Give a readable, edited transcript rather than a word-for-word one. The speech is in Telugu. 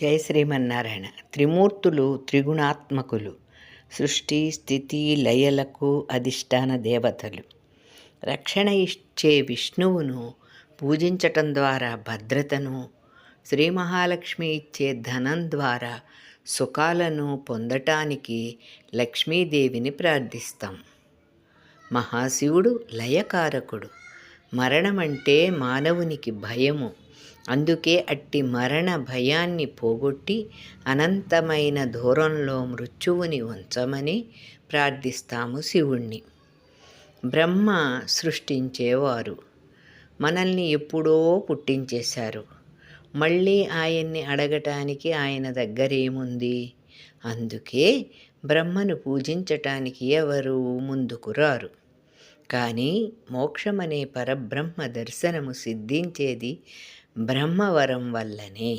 జై శ్రీమన్నారాయణ. త్రిమూర్తులు త్రిగుణాత్మకులు. సృష్టి స్థితి లయలకు అధిష్టాన దేవతలు. రక్షణ ఇచ్చే విష్ణువును పూజించటం ద్వారా భద్రతను, శ్రీ మహాలక్ష్మి ఇచ్చే ధనం ద్వారా సుఖాలను పొందటానికి లక్ష్మీదేవిని ప్రార్థిస్తాం. మహాశివుడు లయకారకుడు. మరణమంటే మానవునికి భయము. అందుకే అట్టి మరణ భయాన్ని పోగొట్టి అనంతమైన దూరంలో మృత్యువుని ఉంచమని ప్రార్థిస్తాము శివుణ్ణి. బ్రహ్మ సృష్టించేవారు. మనల్ని ఎప్పుడో పుట్టించేశారు. మళ్ళీ ఆయన్ని అడగటానికి ఆయన దగ్గరేముంది? అందుకే బ్రహ్మను పూజించటానికి ఎవరు ముందుకు రారు. కానీ మోక్షమనే పరబ్రహ్మ దర్శనము సిద్ధించేది బ్రహ్మవరం వల్లనే.